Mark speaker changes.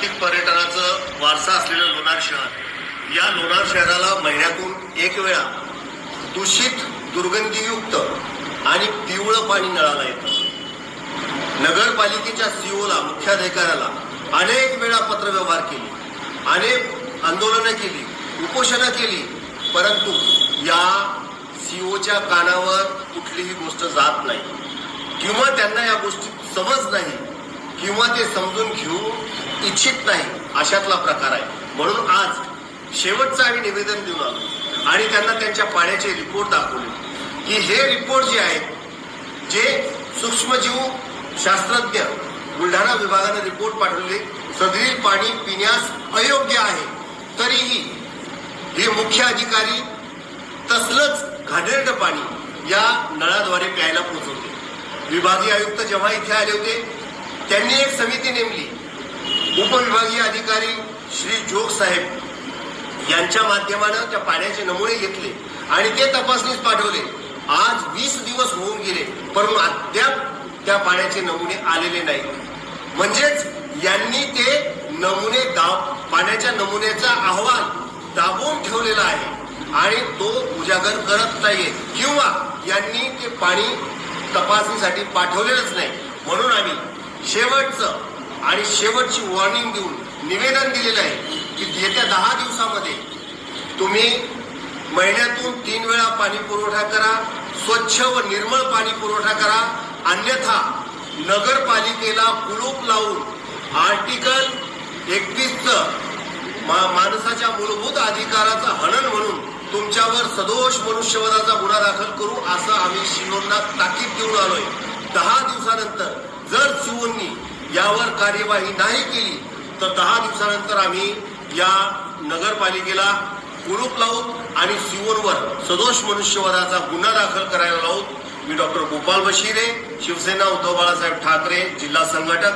Speaker 1: जागतिक पर्यटनाचं वारसा असलेलं लोणार शहर, या लोणार शहराला महिन्यातून एक वेळा दूषित, दुर्गंधीयुक्त आणि पिवळं पाणी नळाला येतं. नगरपालिकेच्या सीओला, मुख्याधिकाऱ्याला अनेक वेळा पत्रव्यवहार केले, अनेक आंदोलनं केली, उपोषणं केली, परंतु या सीओच्या कानावर कुठलीही गोष्ट जात नाही किंवा त्यांना या गोष्टी समज नाही किंवा ते समजून घेऊ इच्छित नाही, अशातला प्रकार आहे. म्हणून आज शेवटचं आम्ही निवेदन देऊन आलो आणि त्यांना त्यांच्या पाण्याचे रिपोर्ट दाखवले की हे रिपोर्ट जे आहेत, जे सूक्ष्मजीव शास्त्रज्ञ बुलढाणा विभागाने रिपोर्ट पाठवले, सदरील पाणी पिण्यास अयोग्य आहे. तरीही हे मुख्य अधिकारी तसलंच घाणेरडं पाणी या नळाद्वारे प्यायला पोहोचवते. विभागीय आयुक्त जेव्हा इथे आले होते, त्यांनी एक समिती नेमली. उपविभागीय अधिकारी श्री जोग साहेब यांच्या माध्यमानं त्या पाण्याचे नमुने घेतले आणि ते तपासणीस पाठवले. आज 20 दिवस होऊन गेले, परंतु अद्याप त्या पाण्याचे नमुने आलेले नाही. म्हणजेच यांनी ते नमुने पाण्याच्या नमुन्याचा अहवाल दाबून ठेवलेला आहे आणि तो उजागर करत नाहीये किंवा यांनी ते पाणी तपासणीसाठी पाठवलेलंच नाही. म्हणून आम्ही शेवटचं आणि शेवटची वॉर्निंग देऊन निवेदन दिलेलं आहे की येत्या 10 दिवसामध्ये तुम्ही महिन्यातून 3 वेळा पाणी पुरवठा करा, स्वच्छ व निर्मळ पाणी पुरवठा करा. अन्यथा नगरपालिकेला कुलूप लावून आर्टिकल 31चं माणसाच्या मूलभूत अधिकाराचं हनन म्हणून तुमच्यावर सदोष मनुष्यवधाचा गुन्हा दाखल करू, असं आम्ही सीओंना ताकीद देऊन आलोय. 10 दिवसानंतर जर सीओंनी यावर कार्यवाही नाही केली तर 10 दिवसानंतर आम्ही या नगरपालिकेला कुलूप लावू आणि सीओंवर सदोष मनुष्यवधाचा गुन्हा दाखल करायला लावू. मी डॉक्टर गोपाल बशिरे, शिवसेना उद्धव बाळासाहेब ठाकरे, जिल्हा संघटक.